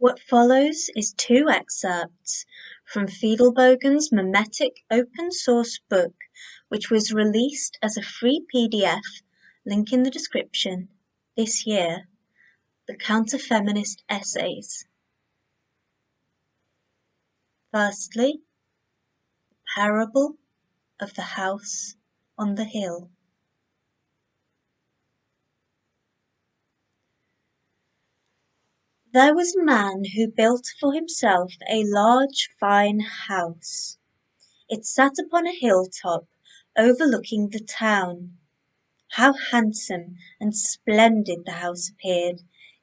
What follows is two excerpts from Fidelbogen's memetic open-source book, which was released as a free PDF, link in the description, this year, The Counter-Feminist Essays. Firstly, the parable of the house on the hill. There was a man who built for himself a large, fine house. It sat upon a hilltop overlooking the town. How handsome and splendid the house appeared,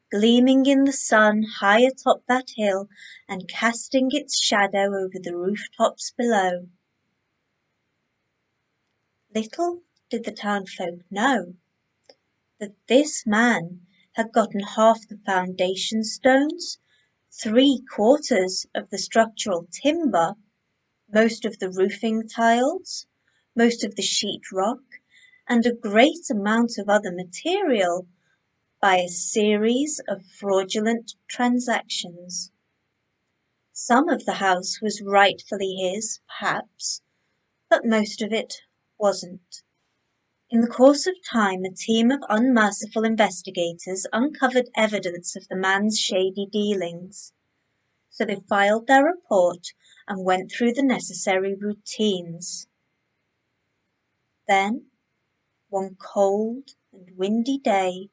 gleaming in the sun high atop that hill and casting its shadow over the rooftops below. Little did the townfolk know that this man had gotten half the foundation stones, 3/4 of the structural timber, most of the roofing tiles, most of the sheetrock, and a great amount of other material by a series of fraudulent transactions. Some of the house was rightfully his, perhaps, but most of it wasn't. In the course of time, a team of unmerciful investigators uncovered evidence of the man's shady dealings. So they filed their report and went through the necessary routines. Then, one cold and windy day,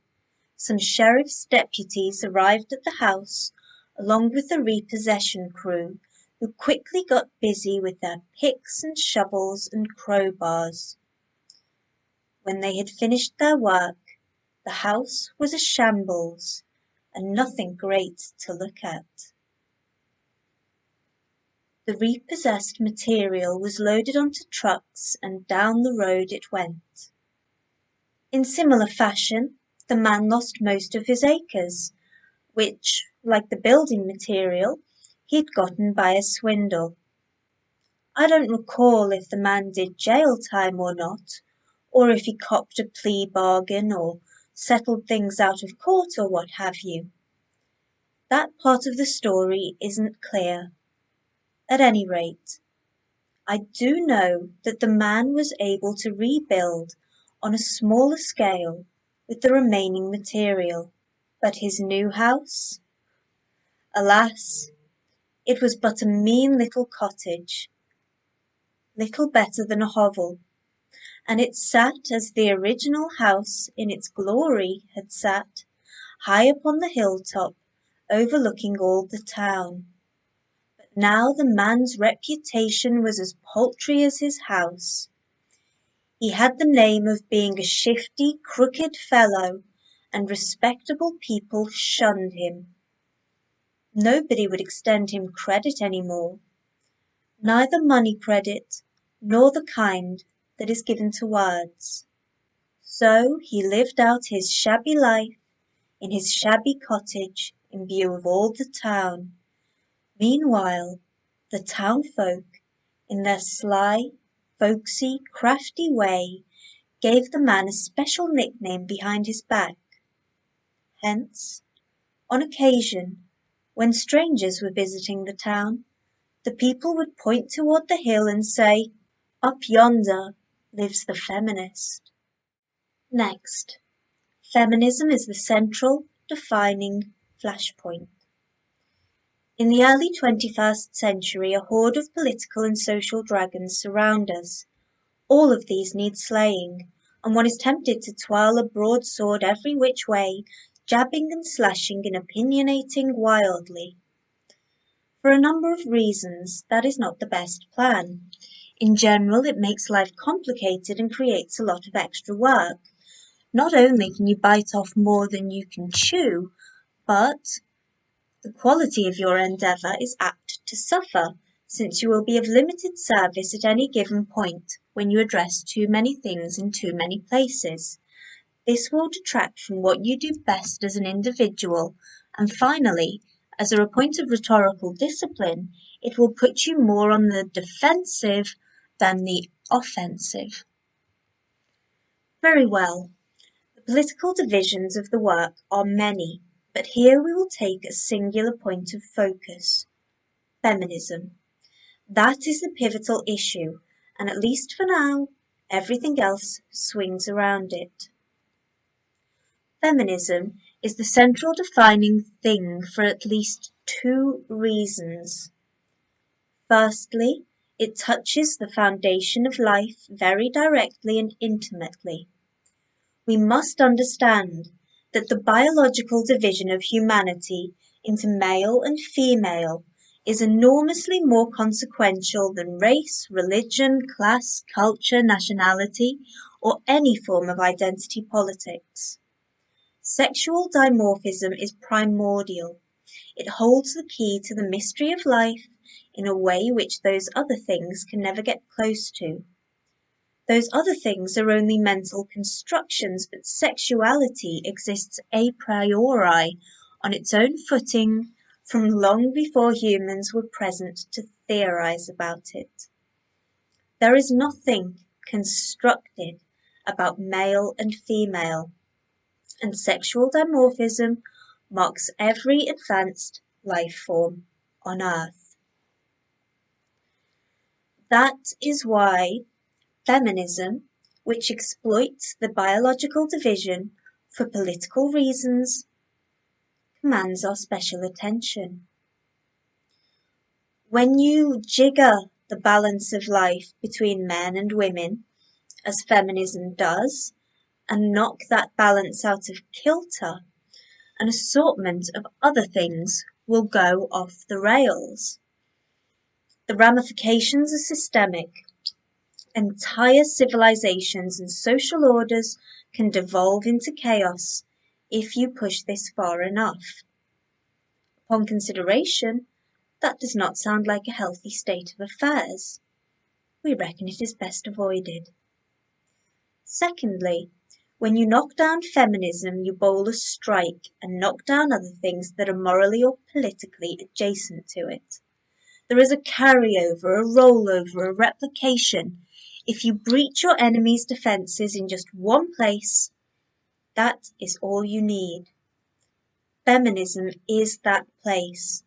some sheriff's deputies arrived at the house along with the repossession crew, who quickly got busy with their picks and shovels and crowbars. When they had finished their work, the house was a shambles, and nothing great to look at. The repossessed material was loaded onto trucks and down the road it went. In similar fashion, the man lost most of his acres, which, like the building material, he'd gotten by a swindle. I don't recall if the man did jail time or not, or if he copped a plea bargain or settled things out of court or what have you. That part of the story isn't clear. At any rate, I do know that the man was able to rebuild on a smaller scale with the remaining material. But his new house? Alas, it was but a mean little cottage, little better than a hovel, and it sat as the original house in its glory had sat, high upon the hilltop, overlooking all the town. But now the man's reputation was as paltry as his house. He had the name of being a shifty, crooked fellow, and respectable people shunned him. Nobody would extend him credit any more, neither money credit nor the kind that is given to words. So he lived out his shabby life in his shabby cottage in view of all the town. Meanwhile, the townfolk, in their sly, folksy, crafty way, gave the man a special nickname behind his back. Hence, on occasion, when strangers were visiting the town, the people would point toward the hill and say, "Up yonder lives the feminist." Next, feminism is the central, defining flashpoint. In the early 21st century, a horde of political and social dragons surround us. All of these need slaying, and one is tempted to twirl a broadsword every which way, jabbing and slashing and opinionating wildly. For a number of reasons, that is not the best plan. In general, it makes life complicated and creates a lot of extra work. Not only can you bite off more than you can chew, but the quality of your endeavour is apt to suffer, since you will be of limited service at any given point when you address too many things in too many places. This will detract from what you do best as an individual, and finally, as a point of rhetorical discipline, it will put you more on the defensive than the offensive. Very well, the political divisions of the work are many, but here we will take a singular point of focus: feminism. That is the pivotal issue, and at least for now, everything else swings around it. Feminism is the central defining thing for at least two reasons. Firstly, it touches the foundation of life very directly and intimately. We must understand that the biological division of humanity into male and female is enormously more consequential than race, religion, class, culture, nationality, or any form of identity politics. Sexual dimorphism is primordial. It holds the key to the mystery of life in a way which those other things can never get close to. Those other things are only mental constructions, but sexuality exists a priori on its own footing from long before humans were present to theorize about it. There is nothing constructed about male and female, and sexual dimorphism marks every advanced life form on Earth. That is why feminism, which exploits the biological division for political reasons, commands our special attention. When you jigger the balance of life between men and women, as feminism does, and knock that balance out of kilter, an assortment of other things will go off the rails. The ramifications are systemic. Entire civilizations and social orders can devolve into chaos if you push this far enough. Upon consideration, that does not sound like a healthy state of affairs. We reckon it is best avoided. Secondly, when you knock down feminism, you bowl a strike and knock down other things that are morally or politically adjacent to it. There is a carryover, a rollover, a replication. If you breach your enemy's defenses in just one place, that is all you need. Feminism is that place.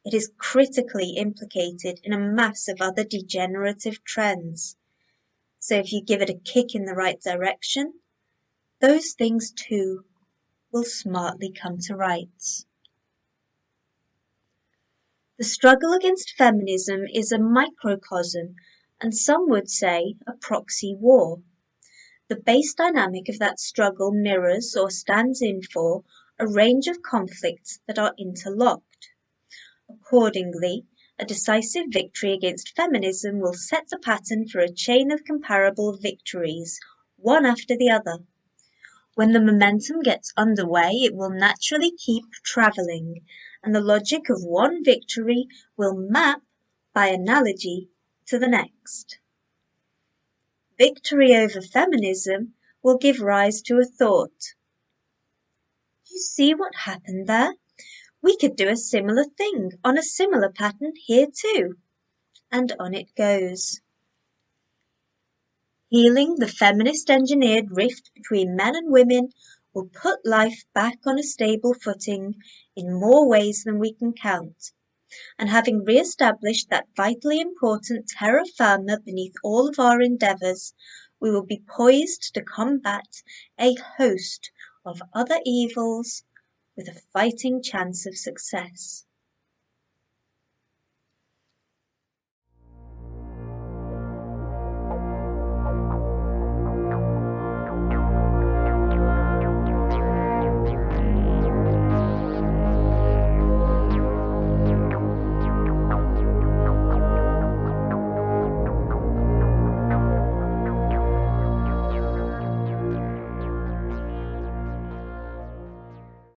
It is critically implicated in a mass of other degenerative trends. So if you give it a kick in the right direction, those things too will smartly come to rights. The struggle against feminism is a microcosm, and some would say a proxy war. The base dynamic of that struggle mirrors or stands in for a range of conflicts that are interlocked. Accordingly, a decisive victory against feminism will set the pattern for a chain of comparable victories, one after the other. When the momentum gets underway, it will naturally keep travelling, and the logic of one victory will map, by analogy, to the next. Victory over feminism will give rise to a thought. You see what happened there? We could do a similar thing on a similar pattern here too. And on it goes. Healing the feminist-engineered rift between men and women will put life back on a stable footing in more ways than we can count. And having re-established that vitally important terra firma beneath all of our endeavours, we will be poised to combat a host of other evils with a fighting chance of success.